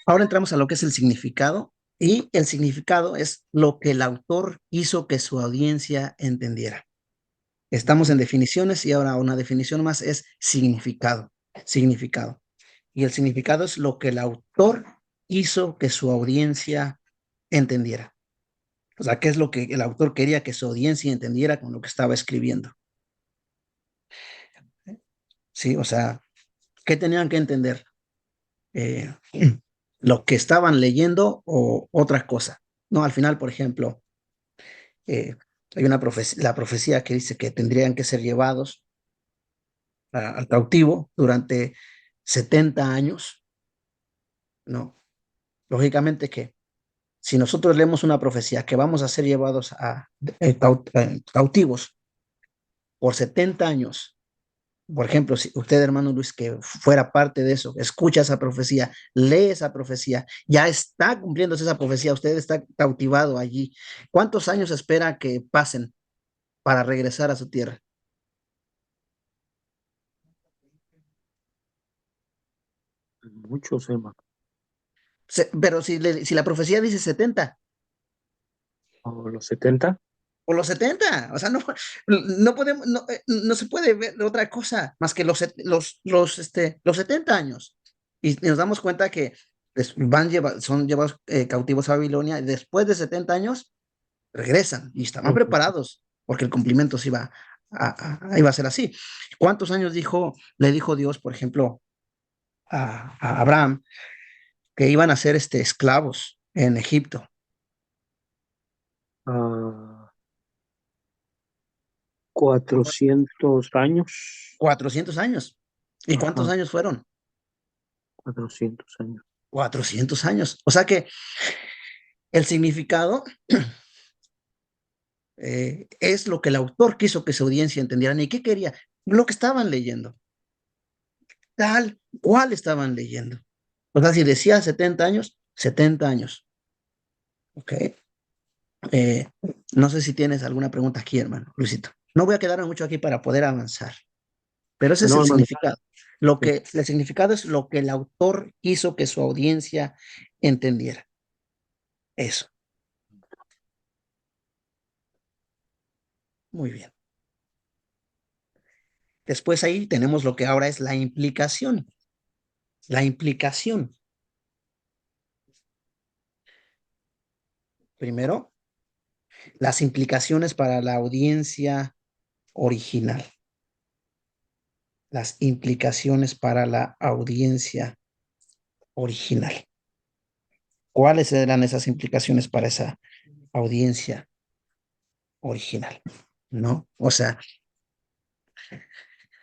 Ahora entramos a lo que es el significado, y el significado es lo que el autor hizo que su audiencia entendiera. Estamos en definiciones y ahora una definición más es significado, significado. Y el significado es lo que el autor hizo que su audiencia entendiera. O sea, qué es lo que el autor quería que su audiencia entendiera con lo que estaba escribiendo. Sí, o sea, ¿qué tenían que entender? Eh, lo que estaban leyendo o otra cosa. No, al final, por ejemplo, eh, hay una profecía, la profecía que dice que tendrían que ser llevados al cautivo durante 70 años, ¿no? Lógicamente que si nosotros leemos una profecía que vamos a ser llevados a cautivos por 70 años, por ejemplo, si usted, hermano Luis, que fuera parte de eso, escucha esa profecía, lee esa profecía, ya está cumpliéndose esa profecía, usted está cautivado allí. ¿Cuántos años espera que pasen para regresar a su tierra? Muchos, hermano. Pero si la profecía dice 70 O los 70. o los 70, o sea, no podemos, no se puede ver otra cosa más que los 70 años. Y nos damos cuenta que son llevados cautivos a Babilonia y después de 70 años regresan y estaban Ujú. preparados porque el cumplimiento se iba a ser así. ¿Cuántos años le dijo Dios, por ejemplo, a Abraham que iban a ser esclavos en Egipto? Ah, 400 años. 400 años. ¿Y cuántos Ajá, años fueron? 400 años. 400 años. O sea que el significado es lo que el autor quiso que su audiencia entendieran. ¿Y qué quería? Lo que estaban leyendo, tal cual estaban leyendo. O sea, si decía 70 años, 70 años. ¿Ok? Eh, no sé si tienes alguna pregunta aquí, hermano, Luisito. No voy a quedarme mucho aquí para poder avanzar, pero ese es No, el hermano. significado. Sí. El significado es lo que el autor hizo que su audiencia entendiera. Eso. Muy bien. Después ahí tenemos lo que ahora es la implicación. La implicación. Primero, las implicaciones para la audiencia original. Las implicaciones para la audiencia original. ¿Cuáles eran esas implicaciones para esa audiencia original? ¿No? O sea,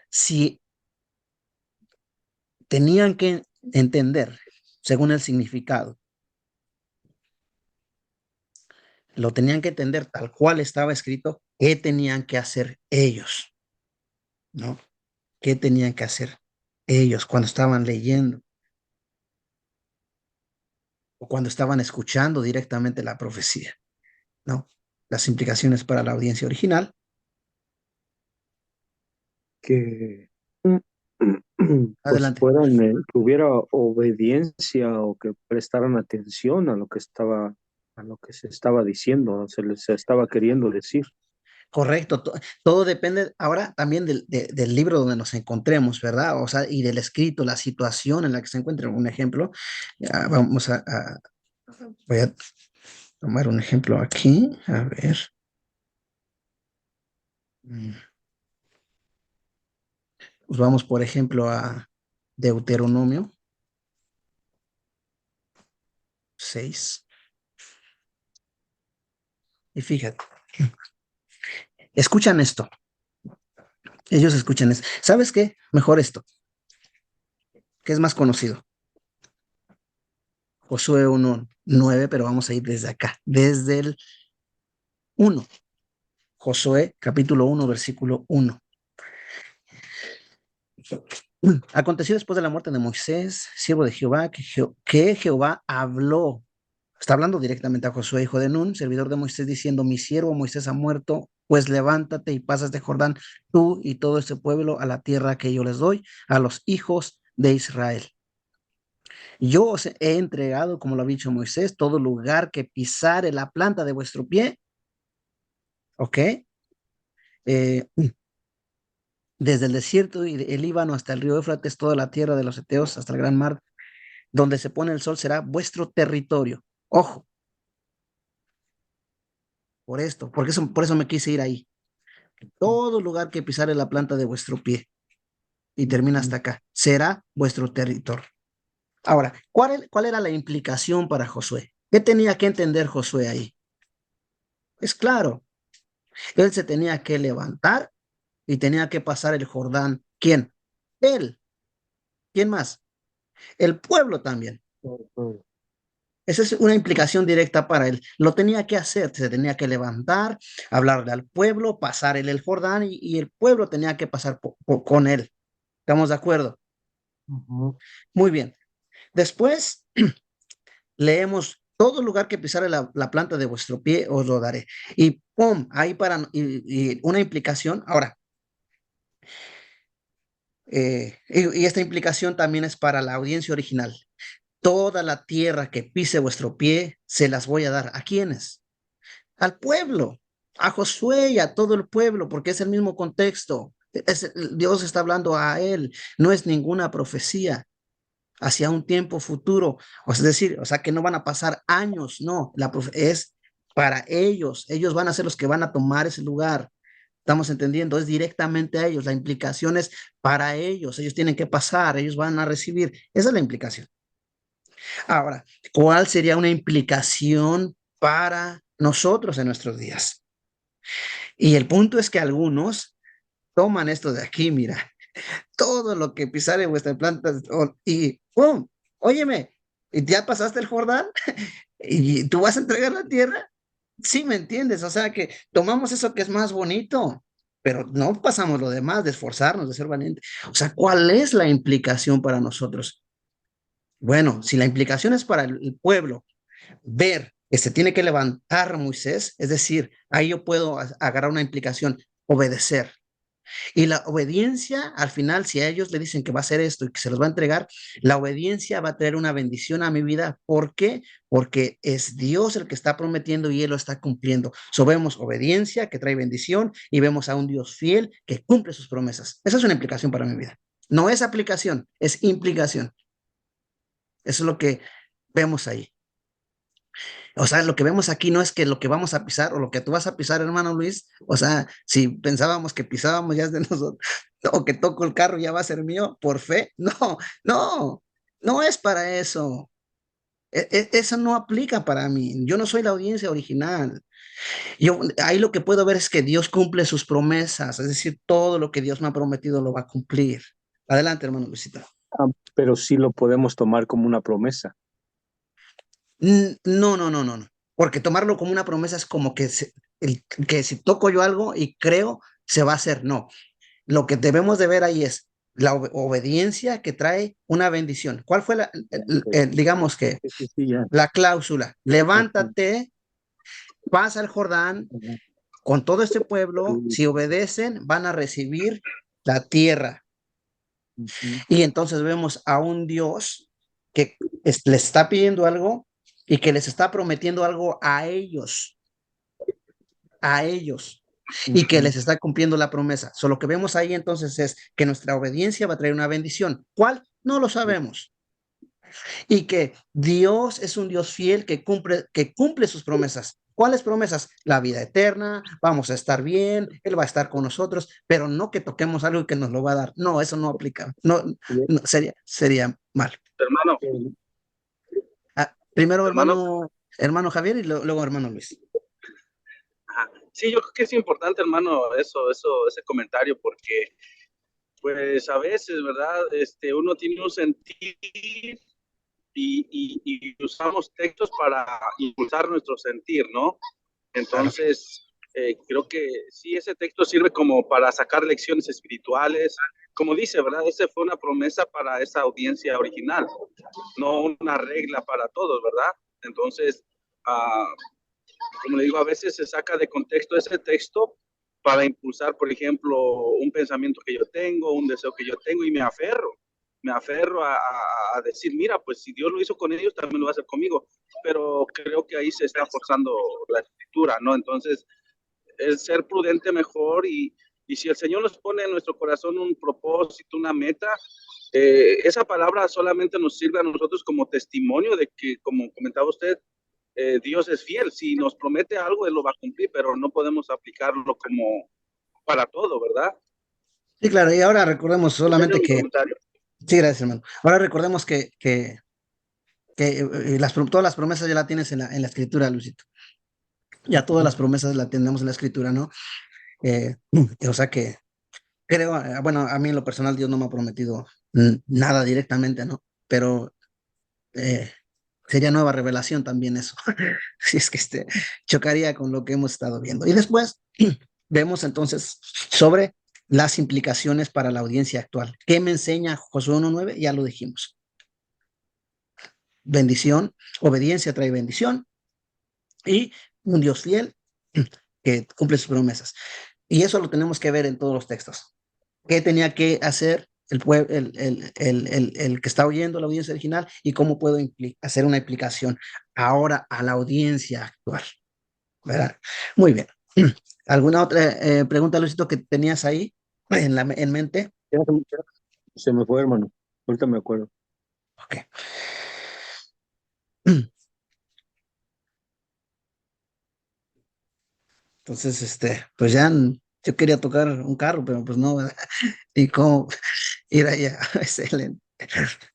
si tenían que entender, según el significado, lo tenían que entender tal cual estaba escrito, ¿qué tenían que hacer ellos? ¿No? ¿Qué tenían que hacer ellos cuando estaban leyendo o cuando estaban escuchando directamente la profecía? ¿No? Las implicaciones para la audiencia original. Que pues Adelante. fueran, que hubiera obediencia o que prestaran atención a lo que se estaba diciendo, se les estaba queriendo decir. Correcto, todo depende ahora también del libro donde nos encontremos, ¿verdad? O sea, y del escrito, la situación en la que se encuentra. Un ejemplo, voy a tomar un ejemplo aquí, a ver. Mm, Pues vamos, por ejemplo, a Deuteronomio 6. Y fíjate, escuchan esto, ellos escuchan esto. ¿Sabes qué? Mejor esto, que es más conocido. Josué 1:9, pero vamos a ir desde acá, desde el 1. Josué capítulo 1, versículo 1. Aconteció después de la muerte de Moisés, siervo de Jehová, que Jehová habló. Está hablando directamente a Josué, hijo de Nun, servidor de Moisés, diciendo: Mi siervo Moisés ha muerto, pues levántate y pasas de Jordán, tú y todo este pueblo, a la tierra que yo les doy, a los hijos de Israel. Yo os he entregado, como lo ha dicho Moisés, todo lugar que pisare la planta de vuestro pie, ¿ok? Eh, desde el desierto y el Líbano hasta el río Éufrates, toda la tierra de los Eteos hasta el gran mar, donde se pone el sol será vuestro territorio. Ojo, por esto, por eso me quise ir ahí. Todo lugar que pisare la planta de vuestro pie y termina hasta acá, será vuestro territorio. Ahora, ¿cuál era la implicación para Josué? ¿Qué tenía que entender Josué ahí? Es claro, él se tenía que levantar y tenía que pasar el Jordán. ¿Quién? Él. ¿Quién más? El pueblo también. Ujú. Esa es una implicación directa para él. Lo tenía que hacer, se tenía que levantar, hablarle al pueblo, pasar el Jordán y el pueblo tenía que pasar con él. ¿Estamos de acuerdo? Ujú. Muy bien. Después leemos todo lugar que pisare la planta de vuestro pie os lo daré. Y pum, ahí y una implicación. Ahora, y esta implicación también es para la audiencia original. Toda la tierra que pise vuestro pie se las voy a dar. ¿A quiénes? Al pueblo, a Josué y a todo el pueblo, porque es el mismo contexto. Dios está hablando a él, no es ninguna profecía hacia un tiempo futuro, es decir, o sea que no van a pasar años, no, es para ellos van a ser los que van a tomar ese lugar. Estamos entendiendo, es directamente a ellos, la implicación es para ellos tienen que pasar, ellos van a recibir, esa es la implicación. Ahora, ¿cuál sería una implicación para nosotros en nuestros días? Y el punto es que algunos toman esto de aquí, mira, todo lo que pisare vuestra planta y ¡pum! Óyeme, ¿y ya pasaste el Jordán? ¿Y tú vas a entregar la tierra? Sí, ¿me entiendes? O sea que tomamos eso que es más bonito, pero no pasamos lo demás, de esforzarnos, de ser valientes. O sea, ¿cuál es la implicación para nosotros? Bueno, si la implicación es para el pueblo, ver que se tiene que levantar Moisés, es decir, ahí yo puedo agarrar una implicación, obedecer. Y la obediencia, al final, si a ellos le dicen que va a hacer esto y que se los va a entregar, la obediencia va a traer una bendición a mi vida. ¿Por qué? Porque es Dios el que está prometiendo y Él lo está cumpliendo. So vemos obediencia que trae bendición y vemos a un Dios fiel que cumple sus promesas. Esa es una implicación para mi vida. No es aplicación, es implicación. Eso es lo que vemos ahí. O sea, lo que vemos aquí no es que lo que vamos a pisar o lo que tú vas a pisar, hermano Luis. O sea, si pensábamos que pisábamos ya es de nosotros, o que toco el carro ya va a ser mío por fe. No, no, no es para eso. Eso no aplica para mí. Yo no soy la audiencia original. Yo ahí lo que puedo ver es que Dios cumple sus promesas, es decir, todo lo que Dios me ha prometido lo va a cumplir. Adelante, hermano Luisito. Ah, pero sí lo podemos tomar como una promesa. No, no, no, no, no. Porque tomarlo como una promesa es como que, que si toco yo algo y creo, se va a hacer. No, lo que debemos de ver ahí es la obediencia que trae una bendición. ¿Cuál fue digamos que Sí, sí, sí, ya. la cláusula? Ujú, Levántate, pasa el Jordán ujú, con todo este pueblo. sí, Si obedecen, van a recibir la tierra. ujú, Y entonces vemos a un Dios que les está pidiendo algo y que les está prometiendo algo a ellos, y que ujú, les está cumpliendo la promesa. Solo que vemos ahí entonces es que nuestra obediencia va a traer una bendición. ¿Cuál? No lo sabemos. Y que Dios es un Dios fiel que cumple sus promesas. ¿Cuáles promesas? La vida eterna, vamos a estar bien, Él va a estar con nosotros, pero no que toquemos algo y que nos lo va a dar. No, eso no aplica. No, sí, no sería mal. Hermano, Primero hermano, hermano Javier y luego hermano Luis. ajá. Sí, yo creo que es importante, hermano, ese comentario, porque, pues, a veces, ¿verdad? Uno tiene un sentir y usamos textos para impulsar nuestro sentir, ¿no? Claro. Entonces, creo que sí, ese texto sirve como para sacar lecciones espirituales. Como dice, ¿verdad? Esa fue una promesa para esa audiencia original, no una regla para todos, ¿verdad? Entonces, como le digo, a veces se saca de contexto ese texto para impulsar, por ejemplo, un pensamiento que yo tengo, un deseo que yo tengo y me aferro. me aferro a decir, mira, pues si Dios lo hizo con ellos, también lo va a hacer conmigo. Pero creo que ahí se está forzando la escritura, ¿no? Entonces, es ser prudente mejor y si el Señor nos pone en nuestro corazón un propósito, una meta, esa palabra solamente nos sirve a nosotros como testimonio de que, como comentaba usted, Dios es fiel. Si nos promete algo, Él lo va a cumplir, pero no podemos aplicarlo como para todo, ¿verdad? Sí, claro, y ahora recordemos solamente Mi que, comentario. sí, gracias, hermano. Ahora recordemos que todas las promesas ya las tienes en la escritura, Luisito. Ya todas las promesas las tenemos en la escritura, ¿no? O sea que creo, bueno, a mí en lo personal Dios no me ha prometido nada directamente, ¿no? Pero eh, sería nueva revelación también eso. Si es que chocaría con lo que hemos estado viendo. Y después vemos entonces sobre las implicaciones para la audiencia actual. ¿Qué me enseña Josué 1:9? Ya lo dijimos. Bendición, obediencia trae bendición y un Dios fiel que cumple sus promesas. Y eso lo tenemos que ver en todos los textos. ¿Qué tenía que hacer el que está oyendo la audiencia original y cómo puedo hacer una implicación ahora a la audiencia actual? ¿Verdad? Muy bien. ¿Alguna otra pregunta, Luisito, que tenías ahí en mente? Ya se me fue, hermano. Ahorita me acuerdo. Ok. Entonces, pues ya yo quería tocar un carro, pero pues no, ¿verdad? Y cómo ir allá. Excelente.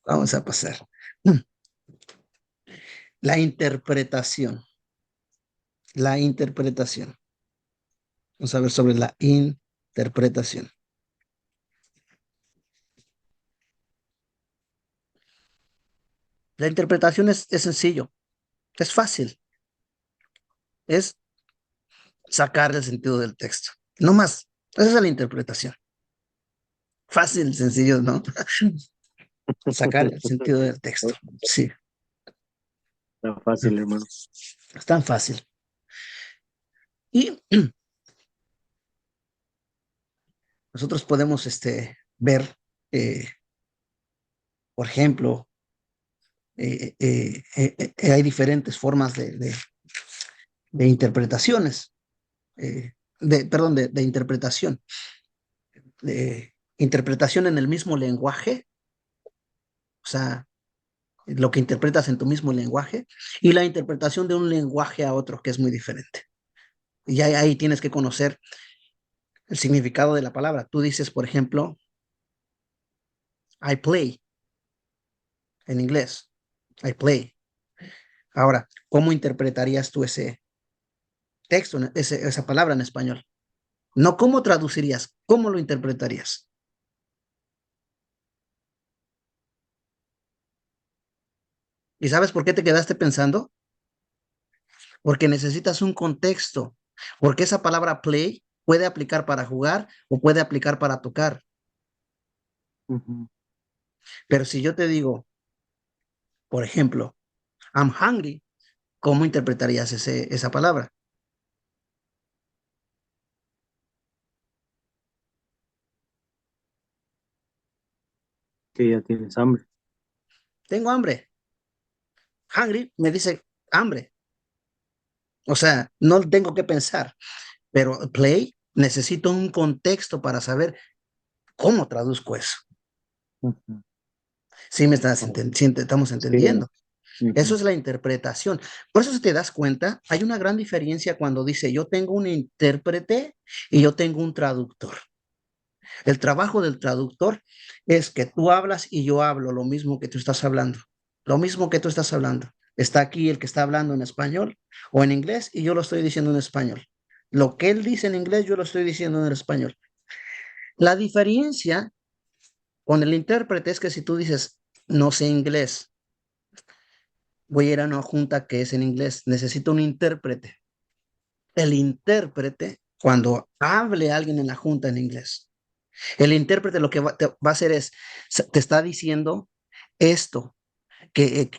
Vamos a pasar. La interpretación. La interpretación. Vamos a ver sobre la interpretación. La interpretación es sencillo, es fácil, es sacar el sentido del texto. No más, esa es la interpretación. Fácil, sencillo, ¿no? Sacar el sentido del texto. Sí, Está fácil, hermano. es tan fácil. Y nosotros podemos ver, eh, por ejemplo, hay diferentes formas de interpretaciones, perdón, de interpretación. Interpretación en el mismo lenguaje, o sea, lo que interpretas en tu mismo lenguaje, y la interpretación de un lenguaje a otro, que es muy diferente. Y ahí tienes que conocer el significado de la palabra. Tú dices, por ejemplo, I play en inglés, I play. Ahora, ¿cómo interpretarías tú ese texto, esa palabra en español? No cómo traducirías, cómo lo interpretarías. ¿Y sabes por qué te quedaste pensando? Porque necesitas un contexto, porque esa palabra play puede aplicar para jugar o puede aplicar para tocar. Ujú. Pero si yo te digo, por ejemplo, I'm hungry, ¿cómo interpretarías esa palabra? Que ya tienes hambre. Tengo hambre. Hungry me dice hambre. O sea, no tengo que pensar, pero play necesito un contexto para saber cómo traduzco eso. Ujú. Sí, sí, estamos Sí, entendiendo. Eso ujú. es la interpretación. Por eso, si te das cuenta, hay una gran diferencia cuando dice yo tengo un intérprete y yo tengo un traductor. El trabajo del traductor es que tú hablas y yo hablo lo mismo que tú estás hablando. Lo mismo que tú estás hablando. Está aquí el que está hablando en español o en inglés y yo lo estoy diciendo en español. Lo que él dice en inglés, yo lo estoy diciendo en español. La diferencia con el intérprete es que si tú dices, no sé inglés, voy a ir a una junta que es en inglés, necesito un intérprete. El intérprete, cuando hable alguien en la junta en inglés, el intérprete lo que te va a hacer es, te está diciendo esto, que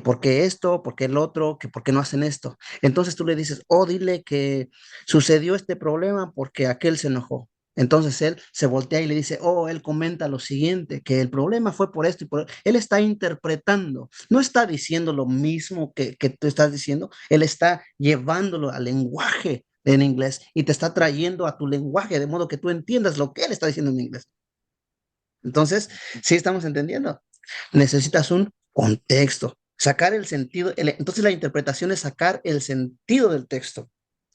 por qué esto, por qué el otro, que por qué no hacen esto. Entonces tú le dices, oh, dile que sucedió este problema porque aquel se enojó. Entonces él se voltea y le dice, oh, él comenta lo siguiente, que el problema fue por esto y por... Él está interpretando, no está diciendo lo mismo que tú estás diciendo, él está llevándolo al lenguaje en inglés y te está trayendo a tu lenguaje de modo que tú entiendas lo que él está diciendo en inglés. Entonces, sí estamos entendiendo. Necesitas un contexto, sacar el sentido. Entonces la interpretación es sacar el sentido del texto.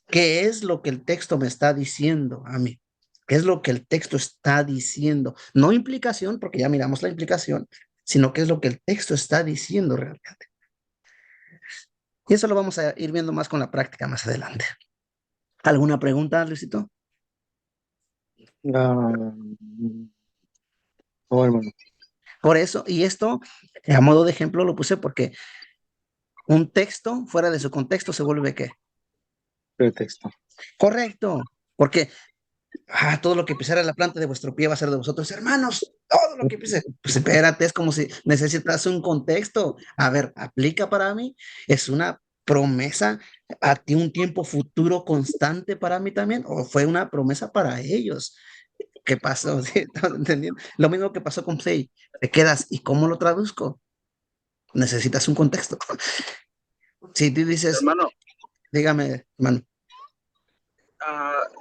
¿Qué es lo que el texto me está diciendo a mí? ¿Qué es lo que el texto está diciendo? No implicación, porque ya miramos la implicación, sino qué es lo que el texto está diciendo realmente. Y eso lo vamos a ir viendo más con la práctica más adelante. ¿Alguna pregunta, Luisito? Ah, no, hermano. Por eso, y esto a modo de ejemplo lo puse porque un texto fuera de su contexto se vuelve ¿qué? Pretexto. Correcto, porque todo lo que pisara la planta de vuestro pie va a ser de vosotros, hermanos. Todo lo que pise. Pues espérate, es como si necesitas un contexto. A ver, ¿aplica para mí? ¿Es una promesa a ti un tiempo futuro constante para mí también? ¿O fue una promesa para ellos? ¿Qué pasó? ¿Sí? ¿Estás entendiendo? Lo mismo que pasó con Fey. Te quedas, ¿y cómo lo traduzco? Necesitas un contexto. Si tú dices, Hermano, dígame, hermano.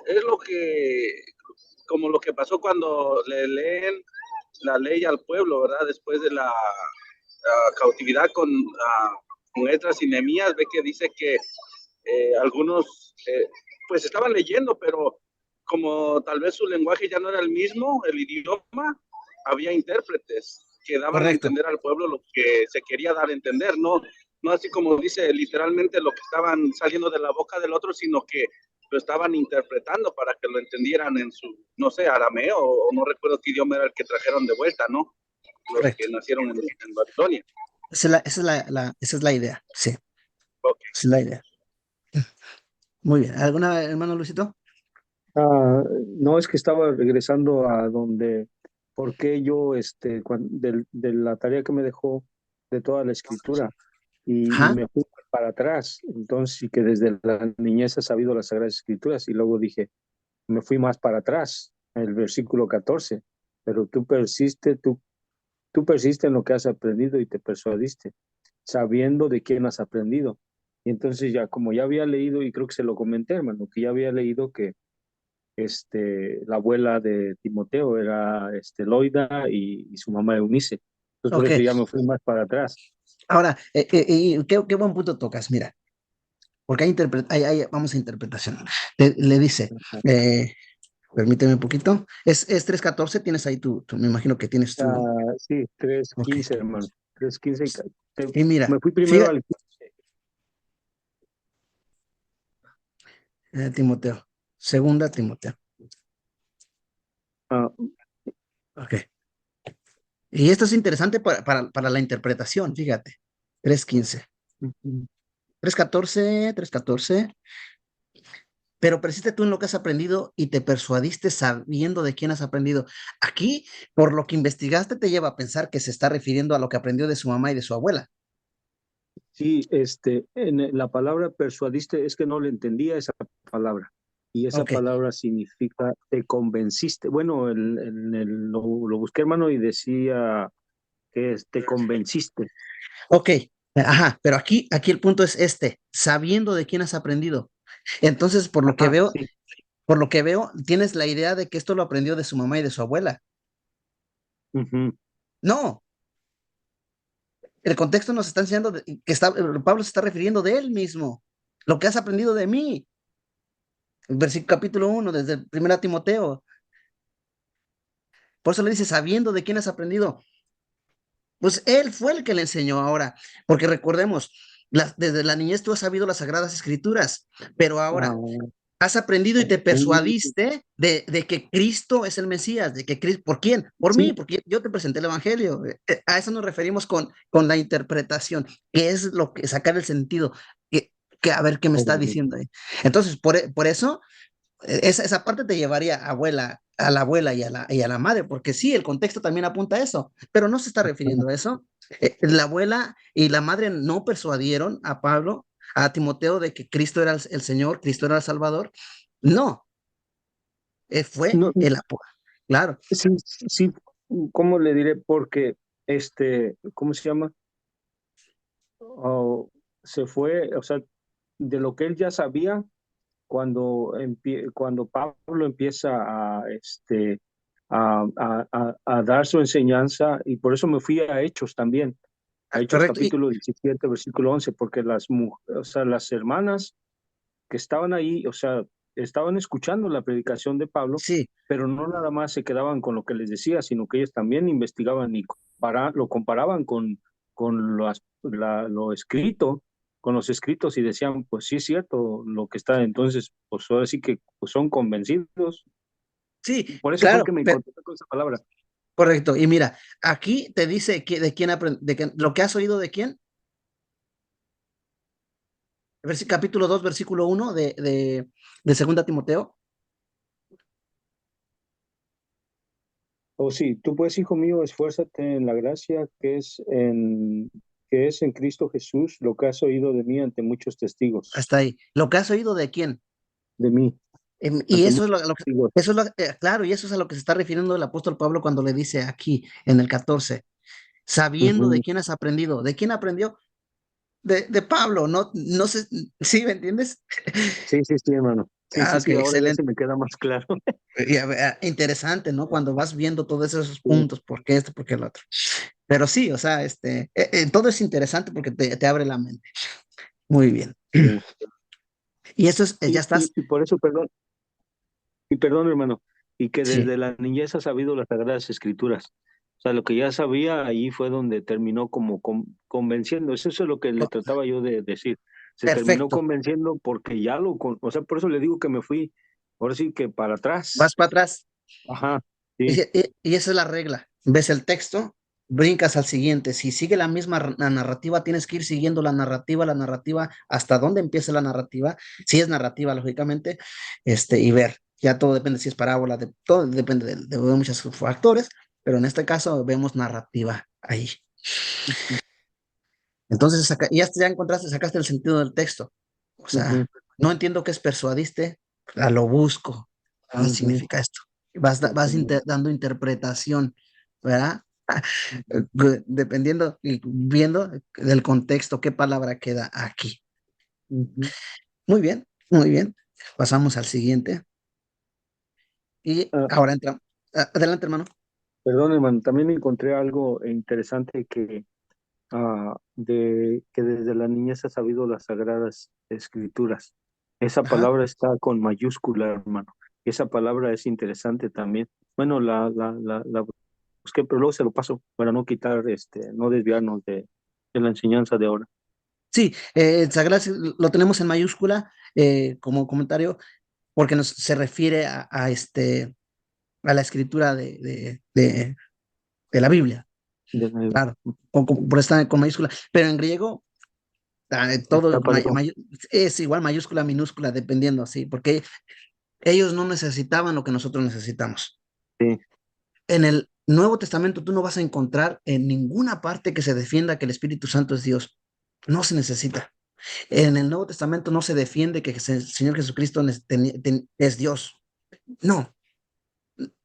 es como lo que pasó cuando le leen la ley al pueblo, ¿verdad? Después de la cautividad con Esdras y Nehemías, ve que dice que algunos pues estaban leyendo, pero como tal vez su lenguaje ya no era el mismo, el idioma, había intérpretes que daban a Correcto. entender al pueblo lo que se quería dar a entender, no así como dice literalmente lo que estaban saliendo de la boca del otro, sino que lo estaban interpretando para que lo entendieran en su, no sé, arameo, o no recuerdo qué idioma era el que trajeron de vuelta, ¿no? Los Correcto. que nacieron en Babilonia. Esa es la idea, sí, esa Ok. es la idea. Muy bien. ¿Alguna, hermano Luisito? No, es que estaba regresando a donde, porque yo, de la tarea que me dejó de toda la escritura, y Ajá, me fui para atrás, entonces, y que desde la niñez he sabido las Sagradas Escrituras, y luego dije, me fui más para atrás, el versículo 14, pero tú persiste en lo que has aprendido y te persuadiste, sabiendo de quién has aprendido. Y entonces ya, como ya había leído, y creo que se lo comenté, hermano, que ya había leído que la abuela de Timoteo era Loida y su mamá Eunice. Entonces por ok. eso ya me fui más para atrás. Ahora, qué buen punto tocas, mira, porque vamos a interpretación. Le dice, eh, permíteme un poquito, es 3:14, tienes ahí me imagino que tienes tu, Sí, tres ok. quince hermano. 3:15. Y mira, Me fui primero fíjate, al... Timoteo, segunda Timoteo, ah, ok. Y esto es interesante para la interpretación, fíjate, 3:15. ujú. 3:14. Pero persiste tú en lo que has aprendido y te persuadiste sabiendo de quién has aprendido. Aquí, por lo que investigaste, te lleva a pensar que se está refiriendo a lo que aprendió de su mamá y de su abuela. Sí, en la palabra persuadiste, es que no le entendía esa palabra. Y esa Ok, palabra significa te convenciste. Bueno, lo busqué, hermano, y decía que es te convenciste. ok, ajá, pero aquí el punto es sabiendo de quién has aprendido. Entonces, Ajá, sí. por lo que veo, tienes la idea de que esto lo aprendió de su mamá y de su abuela. Ujú. No, el contexto nos está enseñando Pablo se está refiriendo de él mismo, lo que has aprendido de mí. Versículo capítulo 1, desde el 1 Timoteo. Por eso le dice, sabiendo de quién has aprendido. Pues él fue el que le enseñó ahora, porque recordemos, desde la niñez tú has sabido las Sagradas Escrituras, pero ahora Ah, has aprendido y te mm, persuadiste de que Cristo es el Mesías, de que Cristo, ¿por quién? Por mí, sí, porque yo te presenté el Evangelio. A eso nos referimos con la interpretación, que es lo que sacar el sentido, que a ver qué me está correcto. diciendo ahí. Entonces, por eso esa parte te llevaría a la abuela y a la madre, porque sí, el contexto también apunta a eso, pero no se está refiriendo a eso. La abuela y la madre no persuadieron a Pablo, a Timoteo, de que Cristo era el Señor, Cristo era el Salvador. No, Fue No, el apóstol. Claro, sí, sí, ¿cómo le diré? Porque, ¿cómo se llama? Oh, se fue, o sea, de lo que él ya sabía cuando Pablo empieza a dar su enseñanza, y por eso me fui a Hechos también, a Hechos correcto. Y capítulo 17 versículo 11, porque o sea, las hermanas que estaban ahí, o sea, estaban escuchando la predicación de Pablo, sí, pero no nada más se quedaban con lo que les decía, sino que ellos también investigaban y lo comparaban con lo escrito, con los escritos, y decían, pues sí es cierto lo que está. Entonces, pues ahora sí que pues, son convencidos. sí, Por eso fue claro, que me encontré con esa palabra. correcto. Y mira, aquí te dice de quién lo que has oído de quién. Capítulo 2 versículo 1 de 2 Timoteo. Oh, sí, tú pues, hijo mío, esfuérzate en la gracia que es en Cristo Jesús, lo que has oído de mí ante muchos testigos. Hasta ahí. Lo que has oído de quién. De mí, Y ante eso es muchos lo que, testigos. eso es claro, y eso es a lo que se está refiriendo el apóstol Pablo cuando le dice aquí en el 14, sabiendo de Ujú. quién has aprendido. ¿De quién aprendió? De Pablo, no, no sé, ¿sí me entiendes? Sí, sí, sí, hermano. Sí, Ah, sí, ok, sí, ahora ya excelente. se me queda más claro. Y, interesante, ¿no? Cuando vas viendo todos esos puntos, ¿por qué esto, por qué el otro? Pero sí, o sea, todo es interesante porque te abre la mente. Muy bien. Sí. Y eso es, ya Y, y, estás, y por eso, perdón, hermano, y que sí, desde la niñez ha sabido las Sagradas Escrituras. O sea, lo que ya sabía, ahí fue donde terminó como convenciendo. Eso es lo que le co- trataba yo de decir. Se terminó perfecto. convenciendo porque o sea, por eso le digo que me fui, ahora sí que para Vas atrás. para atrás. Ajá, Y, sí. y esa es la regla. Ves el texto, brincas al siguiente. Si sigue la misma la narrativa, tienes que ir siguiendo la narrativa, hasta dónde empieza la narrativa, si es narrativa, lógicamente, y ver. Ya todo depende si es parábola, todo depende de muchos factores, pero en este caso vemos narrativa ahí. Entonces, ya encontraste, sacaste el sentido del texto. O sea, Ujú, no entiendo qué es persuadiste, lo busco. Ah, ujú, significa esto. Vas ujú, dando interpretación, ¿verdad? ujú, Dependiendo y viendo del contexto, qué palabra queda aquí. ujú. Muy bien, muy bien. Pasamos al siguiente. Y Ah, ahora entra. Adelante, hermano. perdón, hermano, también encontré algo interesante de que desde la niñez ha sabido las sagradas escrituras. Esa Ajá. palabra está con mayúscula, hermano. Esa palabra es interesante también. Bueno, la busqué, pero luego se lo paso para no quitar, no desviarnos de la enseñanza de ahora. Sí, Sagrada lo tenemos en mayúscula como comentario porque se refiere a la escritura de la Biblia, De- claro, por estar con mayúscula, pero en griego todo Está parejo. es igual mayúscula, minúscula, dependiendo, sí, porque ellos no necesitaban lo que nosotros necesitamos. Sí. En el Nuevo Testamento tú no vas a encontrar en ninguna parte que se defienda que el Espíritu Santo es Dios. No se necesita. En el Nuevo Testamento no se defiende que el Señor Jesucristo es Dios. No,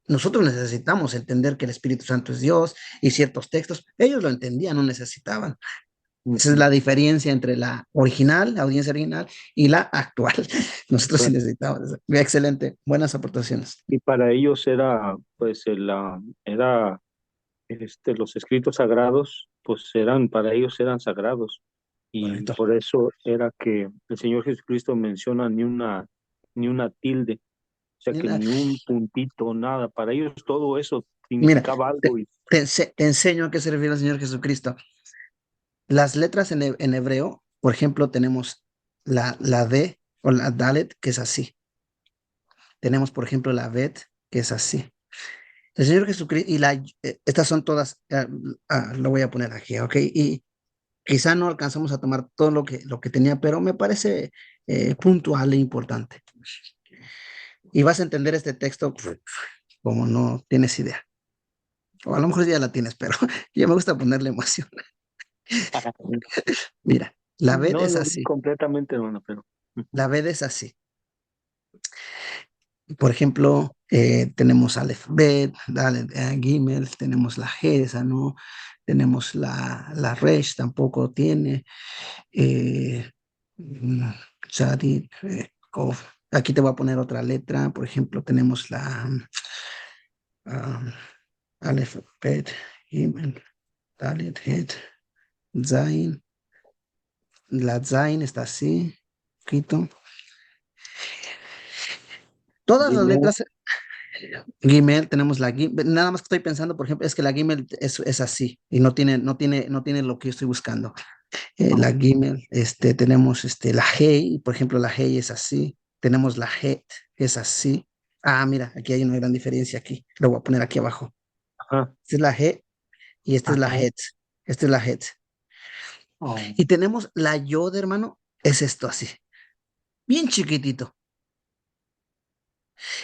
nosotros necesitamos entender que el Espíritu Santo es Dios y ciertos textos, ellos lo entendían, no necesitaban. Esa es Ujú. la diferencia entre la original, la audiencia original, y la actual. Nosotros sí Bueno, necesitamos. Excelente, buenas aportaciones. y para ellos era, pues, los escritos sagrados, pues para ellos eran sagrados. Y Correcto. por eso era que el Señor Jesucristo menciona ni una tilde, o sea que Mira, ni un puntito, nada. Para ellos todo eso mira, significaba algo. Y te enseño a qué se refiere el Señor Jesucristo. Las letras en hebreo, por ejemplo, tenemos la D o la Dalet, que es así. Tenemos, por ejemplo, la Bet, que es así. El Señor Jesucristo, estas son todas, lo voy a poner aquí, ¿ok? Y quizá no alcanzamos a tomar todo lo que tenía, pero me parece puntual e importante. Y vas a entender este texto como no tienes idea. O a lo mejor ya la tienes, pero yo me gusta ponerle emoción. Mira, la ved no, es no, así. completamente, hermano, pero La ved es así. Por ejemplo, tenemos Aleph Bet, Dalet, Gimel, tenemos la G, esa no, tenemos la Resh, tampoco tiene, mm, Shadid, Kof. Aquí te voy a poner otra letra, por ejemplo, tenemos la Aleph Bet, Gimel, Dalet, Het, Zain, la Zain está así, poquito. Todas las Gimel. letras. Gimel, tenemos la Gimel, nada más que estoy pensando, por ejemplo, es que la Gimel es así y no tiene lo que yo estoy buscando. La Gimel, tenemos la Hey, por ejemplo, la Hey es así, tenemos la Het, es así. Ah, mira, aquí hay una gran diferencia aquí, lo voy a poner aquí abajo. Ajá. Esta es la He y esta es la Ajá. Het, esta es la Het. Oh. Y tenemos la Yod, hermano, es esto así, bien chiquitito.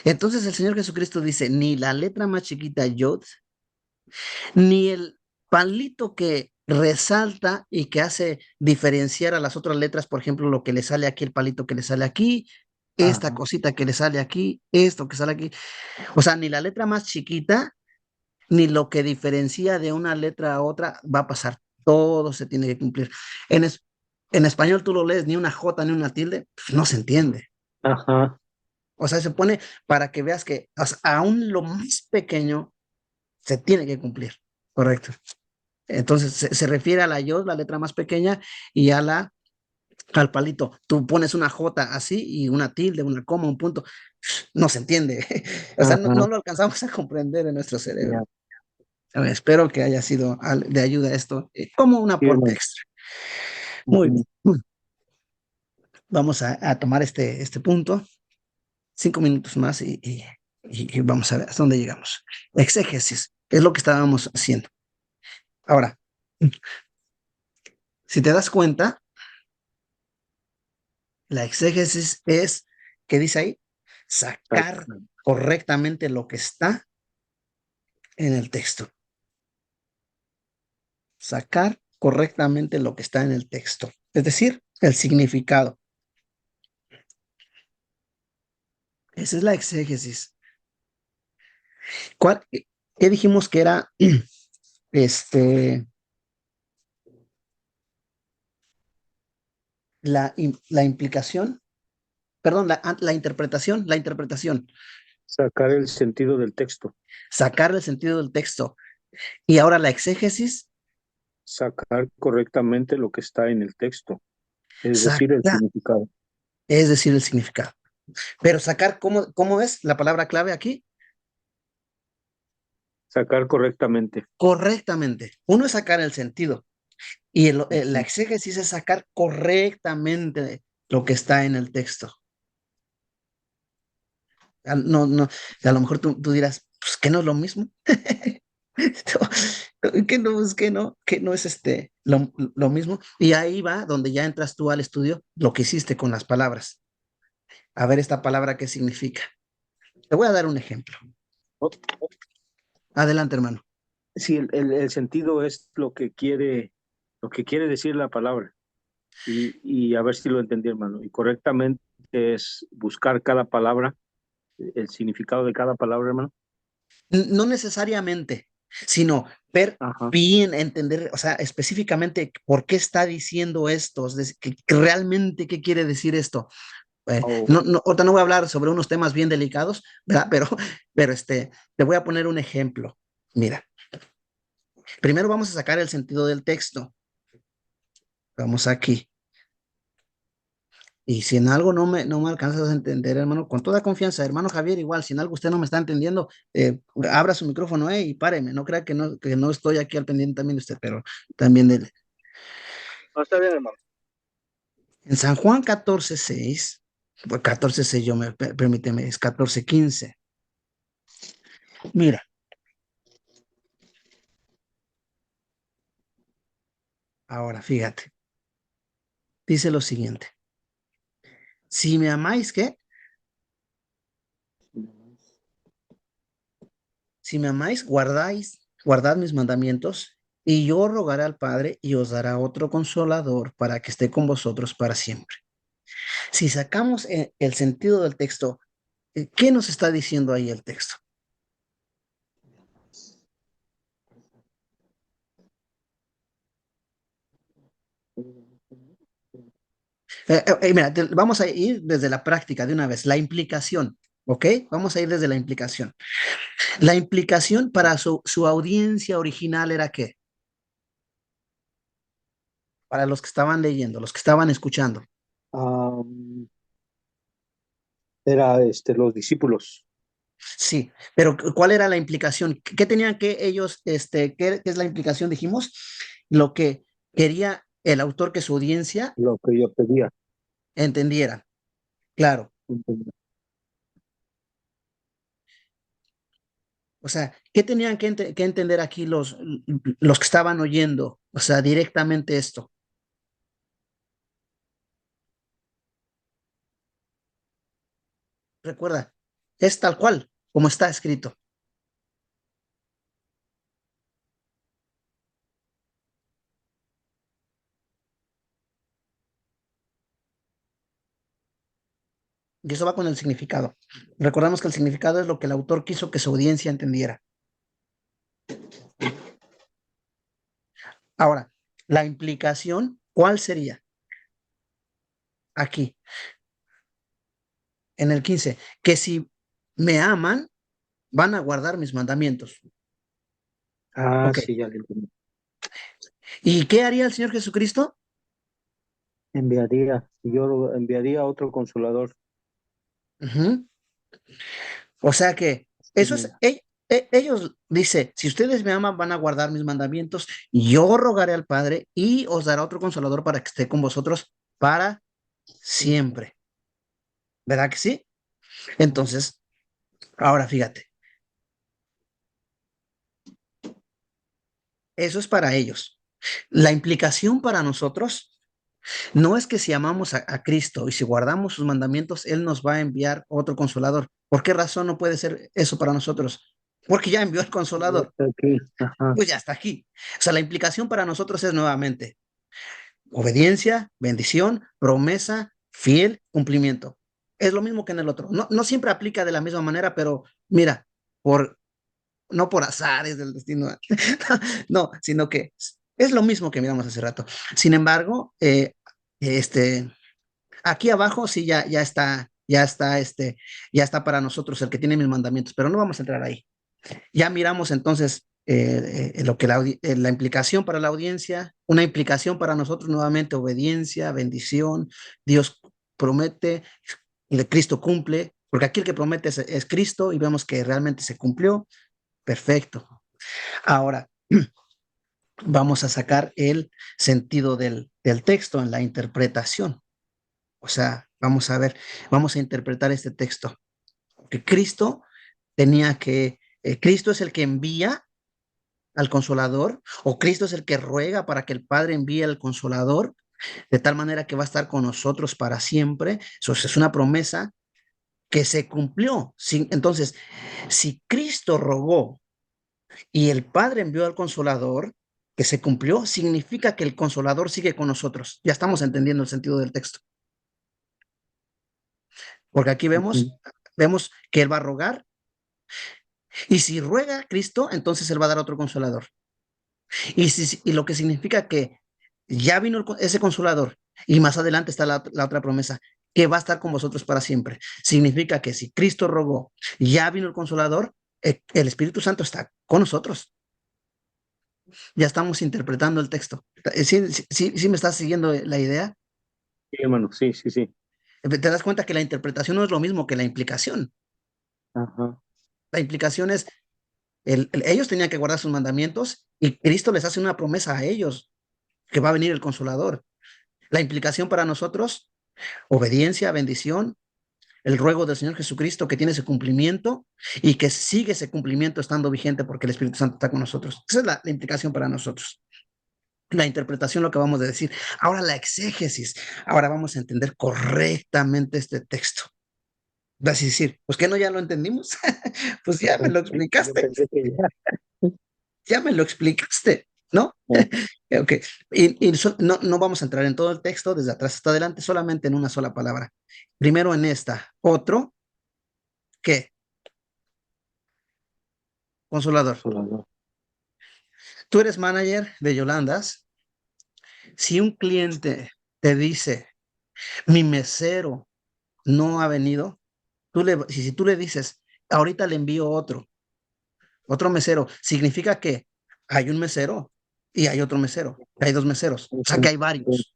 Entonces el Señor Jesucristo dice, ni la letra más chiquita Yod, ni el palito que resalta y que hace diferenciar a las otras letras, por ejemplo, lo que le sale aquí, el palito que le sale aquí, esta Ajá. cosita que le sale aquí, esto que sale aquí. O sea, ni la letra más chiquita, ni lo que diferencia de una letra a otra va a pasar. Todo se tiene que cumplir. En, es- en español tú lo lees, ni una J ni una tilde, pues no se entiende. Ajá. O sea, se pone para que veas que aún lo más pequeño se tiene que cumplir. Correcto. Entonces se refiere a la yod, la letra más pequeña, y al palito. Tú pones una J así y una tilde, una coma, un punto. No se entiende. O sea, no, Ajá. no lo alcanzamos a comprender en nuestro cerebro. Ya. A ver, espero que haya sido de ayuda esto, como un Sí, aporte hermano. extra. Muy bien. Ujú. Vamos a tomar este punto, 5 minutos más y vamos a ver hasta dónde llegamos. Exégesis es lo que estábamos haciendo. Ahora, si te das cuenta, la exégesis es, ¿qué dice ahí? Sacar Exacto. correctamente lo que está en el texto. Sacar correctamente lo que está en el texto. Es decir, el significado. Esa es la exégesis. ¿Qué dijimos que era este, la implicación? Perdón, la interpretación, la interpretación. Sacar el sentido del texto. Sacar el sentido del texto. Y ahora la exégesis, Sacar correctamente lo que está en el texto, es decir, el saca, significado. es decir, el significado. Pero sacar, ¿cómo es la palabra clave aquí? Sacar correctamente. Correctamente. Uno es sacar el sentido y la Ujú. exégesis es sacar correctamente lo que está en el texto. No, no, a lo mejor tú dirás, pues que no es lo mismo. Que no es lo mismo. Y ahí va donde ya entras tú al estudio, lo que hiciste con las palabras. A ver esta palabra qué significa. Te voy a dar un ejemplo. Adelante, hermano. Sí, el sentido es lo que quiere decir la palabra. Y a ver si lo entendí, hermano. Y correctamente es buscar cada palabra, el significado de cada palabra, hermano. No necesariamente, sino ver Ajá. bien, entender, o sea, específicamente por qué está diciendo esto, es decir, que realmente qué quiere decir esto. Oh, Ahorita no voy a hablar sobre unos temas bien delicados, ¿verdad? Pero te voy a poner un ejemplo. Mira, primero vamos a sacar el sentido del texto. Vamos aquí. Y si en algo no me alcanzas a entender, hermano, con toda confianza, hermano Javier, igual, si en algo usted no me está entendiendo, abra su micrófono, y páreme. No crea que no estoy aquí al pendiente también de usted, pero también de. No, está bien, hermano. En San Juan 14:6, pues 14:6, permíteme, es 14:15. Mira, ahora fíjate, dice lo siguiente. Si me amáis, ¿qué? Si me amáis, guardad mis mandamientos, y yo rogaré al Padre y os dará otro consolador para que esté con vosotros para siempre. Si sacamos el sentido del texto, ¿Qué nos está diciendo ahí el texto? Mira, vamos a ir desde la práctica de una vez, la implicación, ¿ok? Vamos a ir desde la implicación. La implicación para su audiencia original era ¿qué? Para los que estaban leyendo, los que estaban escuchando. Am, era los discípulos. Sí, pero ¿cuál era la implicación? ¿Qué tenían que ellos, qué es la implicación? Dijimos, lo que quería el autor que su audiencia Lo que yo pedía. entendiera. Claro, o sea, ¿qué tenían que entender aquí los que estaban oyendo? O sea, directamente esto. Recuerda, es tal cual, como está escrito. Y eso va con el significado. Recordamos que el significado es lo que el autor quiso que su audiencia entendiera. Ahora, la implicación, ¿cuál sería? Aquí, en el 15, que si me aman, van a guardar mis mandamientos. Ah, Ok. sí, ya lo entendí. ¿Y qué haría el Señor Jesucristo? Yo enviaría a otro consolador. Ujú. O sea que eso es, ellos dice, si ustedes me aman, van a guardar mis mandamientos, yo rogaré al Padre y os dará otro consolador para que esté con vosotros para siempre. ¿Verdad que sí? Entonces, ahora fíjate, eso es para ellos. La implicación para nosotros no es que si amamos a Cristo y si guardamos sus mandamientos, Él nos va a enviar otro consolador. ¿Por qué razón no puede ser eso para nosotros? Porque ya envió el consolador, Está aquí. Ajá. pues ya está aquí. O sea, la implicación para nosotros es nuevamente obediencia, bendición, promesa, fiel, cumplimiento. Es lo mismo que en el otro. No, no siempre aplica de la misma manera, pero mira, por, no por azares del destino, no, sino que es lo mismo que miramos hace rato. Sin embargo, este, aquí abajo sí ya está para nosotros el que tiene mis mandamientos, pero no vamos a entrar ahí. Ya miramos entonces lo que la implicación para la audiencia, una implicación para nosotros nuevamente, obediencia, bendición, Dios promete, Cristo cumple, porque aquí el que promete es Cristo y vemos que realmente se cumplió, perfecto. Ahora, vamos a sacar el sentido del texto en la interpretación. O sea, vamos a ver, vamos a interpretar este texto. Que Cristo Cristo es el que envía al consolador, o Cristo es el que ruega para que el Padre envíe al consolador, de tal manera que va a estar con nosotros para siempre. Eso es una promesa que se cumplió. Entonces, si Cristo rogó y el Padre envió al consolador, que se cumplió, significa que el consolador sigue con nosotros. Ya estamos entendiendo el sentido del texto. Porque aquí Ujú. vemos que Él va a rogar, y si ruega a Cristo, entonces Él va a dar otro consolador. Y lo que significa que ya vino ese consolador y más adelante está la otra promesa, que va a estar con vosotros para siempre. Significa que si Cristo rogó, ya vino el consolador, el Espíritu Santo está con nosotros. Ya estamos interpretando el texto. ¿Sí me estás siguiendo la idea? Sí, hermano, sí, sí, sí. Te das cuenta que la interpretación no es lo mismo que la implicación. Ajá. La implicación es, ellos tenían que guardar sus mandamientos y Cristo les hace una promesa a ellos, que va a venir el consolador. La implicación para nosotros, obediencia, bendición, el ruego del Señor Jesucristo que tiene ese cumplimiento y que sigue ese cumplimiento estando vigente porque el Espíritu Santo está con nosotros. Esa es la implicación para nosotros. La interpretación, lo que vamos a decir. Ahora la exégesis. Ahora vamos a entender correctamente este texto. Vas a decir, pues que no ya lo entendimos. Pues ya me lo Yo explicaste. pensé que ya. Ya me lo explicaste, ¿no? Ok. No vamos a entrar en todo el texto desde atrás hasta adelante, solamente en una sola palabra. Primero en esta, otro, ¿qué? Consolador. Consolador. Tú eres manager de Yolandas. Si un cliente te dice, mi mesero no ha venido, si tú le dices, ahorita le envío otro mesero, significa que hay un mesero y hay otro mesero, hay dos meseros, o sea que hay varios.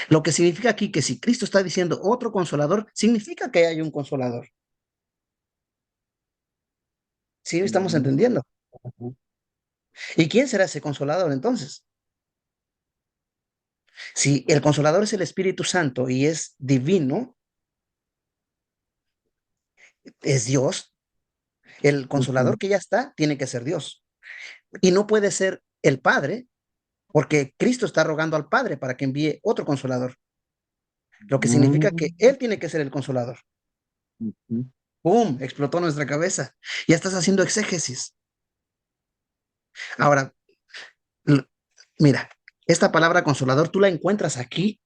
Lo que significa aquí que si Cristo está diciendo otro consolador, significa que hay un consolador. ¿Sí estamos entendiendo? ¿Y quién será ese consolador entonces? Si el consolador es el Espíritu Santo y es divino, es Dios, el consolador que ya está tiene que ser Dios. Y no puede ser el Padre, porque Cristo está rogando al Padre para que envíe otro consolador. Lo que significa que Él tiene que ser el consolador. ¡Pum! Explotó nuestra cabeza. Ya estás haciendo exégesis. Ahora, mira, esta palabra consolador tú la encuentras aquí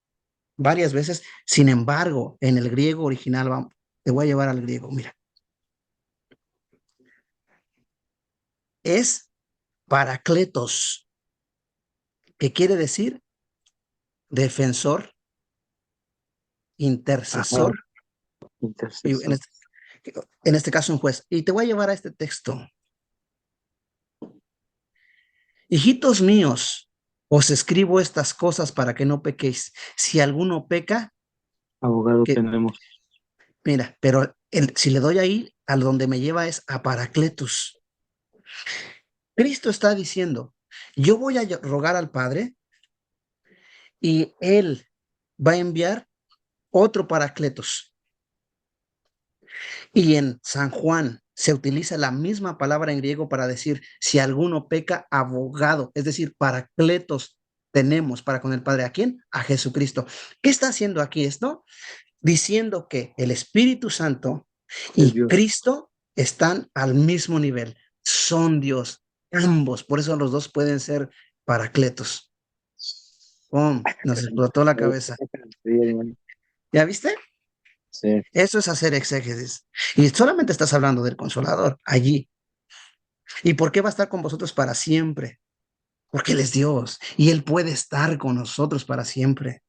varias veces. Sin embargo, en el griego original, vamos, te voy a llevar al griego. Mira, es paracletos, que quiere decir defensor, intercesor, y Intercesor. en este caso un juez. Y te voy a llevar a este texto. Hijitos míos, os escribo estas cosas para que no pequéis. Si alguno peca, Abogado que tenemos. mira, pero si le doy ahí, a donde me lleva es a Paracletus. Cristo está diciendo, yo voy a rogar al Padre y Él va a enviar otro Paracletus. Y en San Juan se utiliza la misma palabra en griego para decir, si alguno peca, abogado, es decir, Paracletos tenemos para con el Padre. ¿A quién? A Jesucristo. ¿Qué está haciendo aquí esto? Diciendo que el Espíritu Santo Es y Dios. Cristo están al mismo nivel, son Dios, ambos, por eso los dos pueden ser paracletos. ¡Pum! Nos explotó la cabeza. ¿Ya viste? Sí. Eso es hacer exégesis. Y solamente estás hablando del Consolador allí. ¿Y por qué va a estar con vosotros para siempre? Porque Él es Dios y Él puede estar con nosotros para siempre.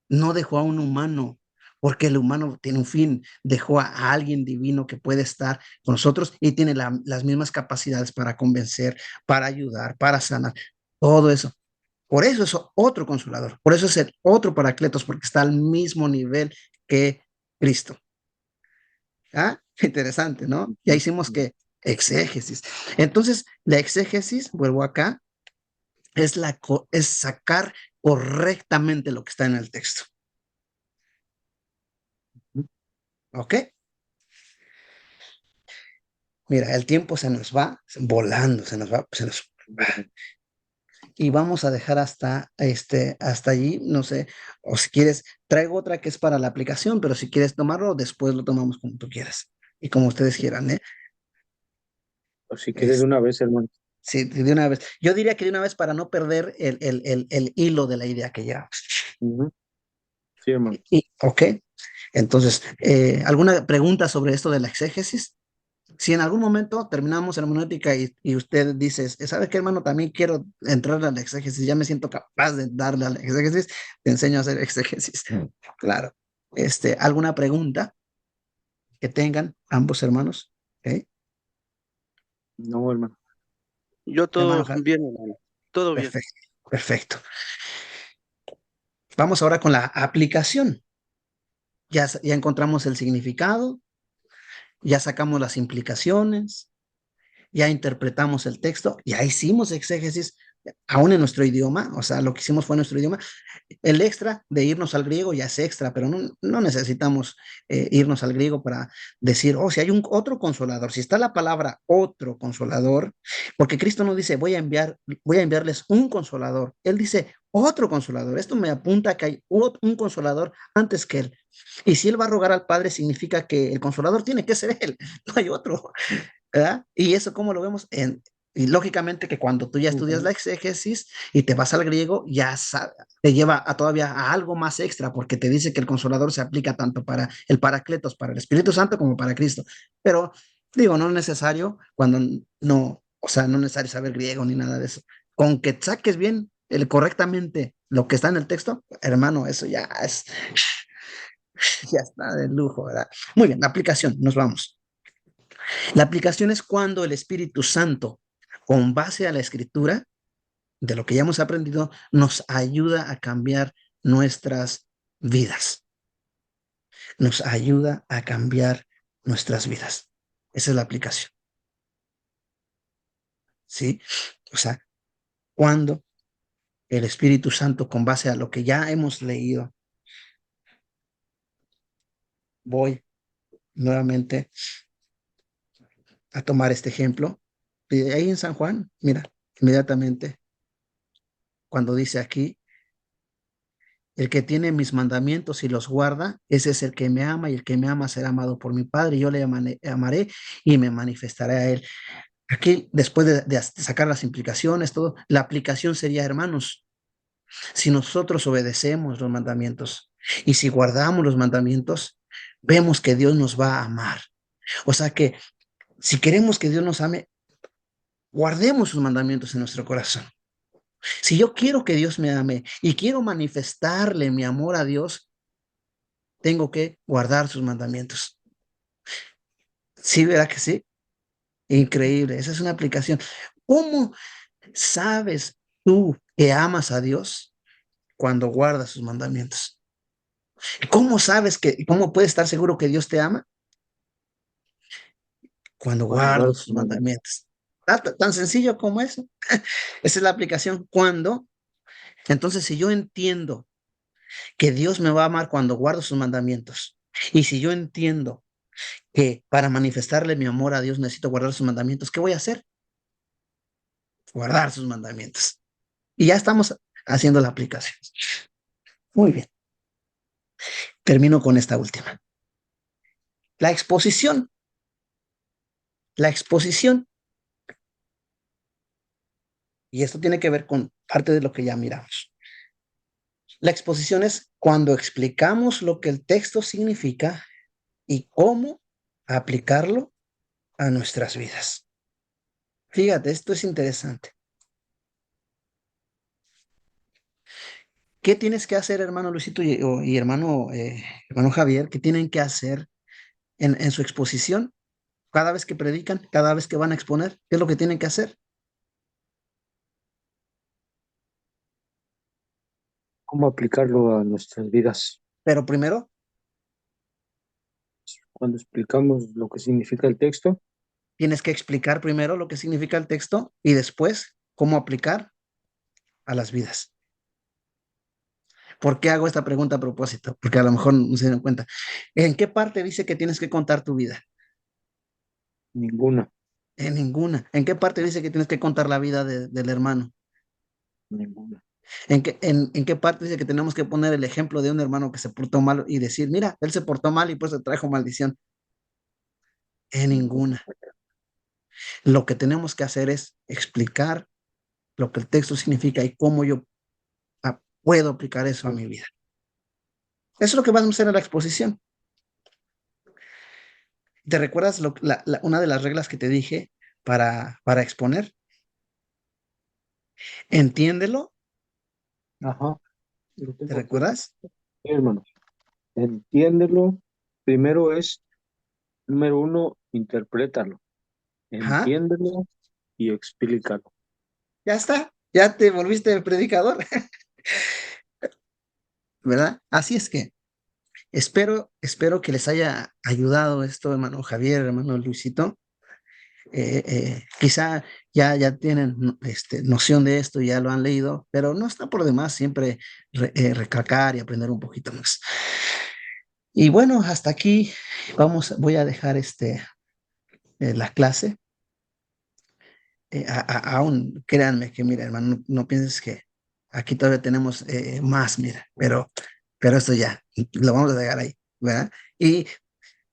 No dejó a un humano, porque el humano tiene un fin, dejó a alguien divino que puede estar con nosotros y tiene las mismas capacidades para convencer, para ayudar, para sanar, todo eso. Por eso es otro consolador, por eso es el otro paracletos, porque está al mismo nivel que Cristo. ¿Ah? Interesante, ¿no? Ya hicimos que exégesis. Entonces, la exégesis, vuelvo acá, es sacar correctamente lo que está en el texto. ¿Ok? Mira, el tiempo se nos va volando, se nos va. Y vamos a dejar hasta allí, no sé, o si quieres, traigo otra que es para la aplicación, pero si quieres tomarlo, después lo tomamos como tú quieras y como ustedes quieran, ¿eh? O si quieres de Es, una vez, hermano. sí, de una vez. Yo diría que de una vez para no perder el hilo de la idea que llevamos. Sí, hermano. Ok, entonces, ¿alguna pregunta sobre esto de la exégesis? Si en algún momento terminamos hermenéutica y usted dice, ¿sabe qué, hermano? También quiero entrar a la exégesis, ya me siento capaz de darle a la exégesis, te enseño a hacer exégesis. Claro. ¿Alguna pregunta que tengan ambos hermanos? ¿Ok? No, hermano. Yo Hermano, todo bien, hermano. Todo bien. perfecto, perfecto. Vamos ahora con la aplicación. Ya encontramos el significado, ya sacamos las implicaciones, ya interpretamos el texto, ya hicimos exégesis aún en nuestro idioma, o sea, lo que hicimos fue en nuestro idioma. El extra de irnos al griego ya es extra, pero no necesitamos irnos al griego para decir, oh, si hay otro consolador, si está la palabra otro consolador, porque Cristo no dice, voy a enviarles un consolador, Él dice otro consolador. Esto me apunta a que hay un consolador antes que Él. Y si Él va a rogar al Padre, significa que el consolador tiene que ser Él, no hay otro. ¿Verdad? Y eso, ¿cómo lo vemos? Y lógicamente que cuando tú ya estudias Ujú. la exégesis y te vas al griego, ya te lleva a todavía a algo más extra, porque te dice que el Consolador se aplica tanto para el Paracletos, para el Espíritu Santo, como para Cristo. Pero digo, no es necesario cuando no, o sea, no es necesario saber griego ni nada de eso. Con que saques bien, correctamente lo que está en el texto, hermano, eso ya es, ya está de lujo, ¿verdad? Muy bien, la aplicación, nos vamos. La aplicación es cuando el Espíritu Santo, con base a la Escritura, de lo que ya hemos aprendido, nos ayuda a cambiar nuestras vidas. Nos ayuda a cambiar nuestras vidas. Esa es la aplicación. ¿Sí? O sea, cuando el Espíritu Santo, con base a lo que ya hemos leído, voy nuevamente a tomar este ejemplo. Y ahí en San Juan, mira, inmediatamente, cuando dice aquí, el que tiene mis mandamientos y los guarda, ese es el que me ama, y el que me ama será amado por mi Padre, y yo le amaré y me manifestaré a él. Aquí, después de sacar las implicaciones, todo, la aplicación sería, hermanos, si nosotros obedecemos los mandamientos y si guardamos los mandamientos, vemos que Dios nos va a amar. O sea que si queremos que Dios nos ame, guardemos sus mandamientos en nuestro corazón. Si yo quiero que Dios me ame y quiero manifestarle mi amor a Dios, tengo que guardar sus mandamientos. Sí, ¿verdad que sí? Increíble, esa es una aplicación. ¿Cómo sabes tú que amas a Dios? Cuando guardas sus mandamientos. ¿Cómo sabes cómo puedes estar seguro que Dios te ama? Cuando Cuando guardo guardas sus tus mandamientos. mandamientos. Tan sencillo como eso. Esa es la aplicación. Cuando, entonces, si yo entiendo que Dios me va a amar cuando guardo sus mandamientos, y si yo entiendo que para manifestarle mi amor a Dios necesito guardar sus mandamientos, ¿qué voy a hacer? Guardar sus mandamientos. Y ya estamos haciendo la aplicación. Muy bien. Termino con esta última. La exposición. La exposición. Y esto tiene que ver con parte de lo que ya miramos. La exposición es cuando explicamos lo que el texto significa y cómo aplicarlo a nuestras vidas. Fíjate, esto es interesante. ¿Qué tienes que hacer, hermano Luisito y hermano Javier? ¿Qué tienen que hacer en su exposición? Cada vez que predican, cada vez que van a exponer, ¿qué es lo que tienen que hacer? ¿Cómo aplicarlo a nuestras vidas? Pero primero Cuando explicamos lo que significa el texto, tienes que explicar primero lo que significa el texto y después cómo aplicar a las vidas. ¿Por qué hago esta pregunta a propósito? Porque a lo mejor no se dan cuenta. ¿En qué parte dice que tienes que contar tu vida? ninguna, En ninguna. ¿En qué parte dice que tienes que contar la vida del hermano? ninguna. ¿En qué parte dice que tenemos que poner el ejemplo de un hermano que se portó mal y decir, mira, él se portó mal y pues se trajo maldición? En Ninguna. ninguna. Lo que tenemos que hacer es explicar lo que el texto significa y cómo yo puedo aplicar eso a mi vida. Eso es lo que vamos a hacer en la exposición. ¿Te recuerdas una de las reglas que te dije para exponer? Entiéndelo. Ajá, lo ¿Te tengo aquí. recuerdas? Sí, hermano, entiéndelo. Primero es, número uno, interprétalo. Ajá. Entiéndelo y explícalo. Ya está. Ya te volviste el predicador, ¿verdad? Así es que espero que les haya ayudado esto, hermano Javier, hermano Luisito. Quizá ya tienen noción de esto, ya lo han leído, pero no está por demás siempre recalcar y aprender un poquito más. Y bueno, hasta aquí voy a dejar la clase. Aún créanme que, mira, hermano, no pienses que aquí todavía tenemos más, mira, pero esto ya, lo vamos a dejar ahí, ¿verdad? Y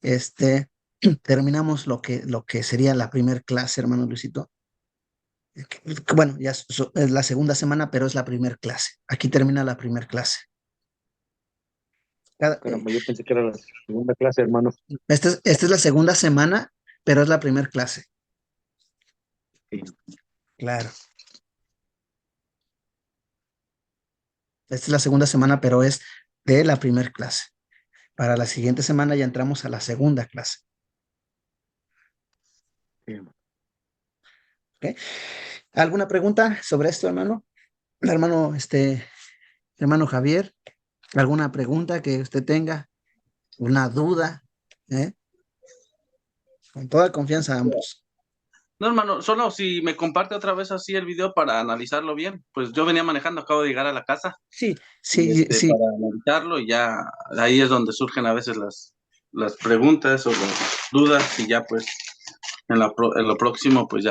este, terminamos lo que sería la primer clase, hermano Luisito, Bueno, ya es la segunda semana, pero es la primera clase. Aquí termina la primera clase. Caramba, yo pensé que era la segunda clase, hermano. Esta es la segunda semana, pero es la primera clase. Sí. Claro. Esta es la segunda semana, pero es de la primera clase. Para la siguiente semana ya entramos a la segunda clase. Sí. ¿Ok? ¿Alguna pregunta sobre esto, hermano? Hermano Javier, ¿alguna pregunta que usted tenga? ¿Una duda? ¿Eh? Con toda confianza ambos. No, hermano, solo si me comparte otra vez así el video para analizarlo bien. Pues yo venía manejando, acabo de llegar a la casa Sí, y sí, sí. para analizarlo y ya ahí es donde surgen a veces las preguntas o las dudas y ya pues en lo próximo pues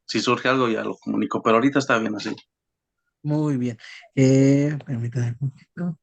si surge algo ya lo comunico, pero ahorita está bien así. Muy bien. Permítame un poquito.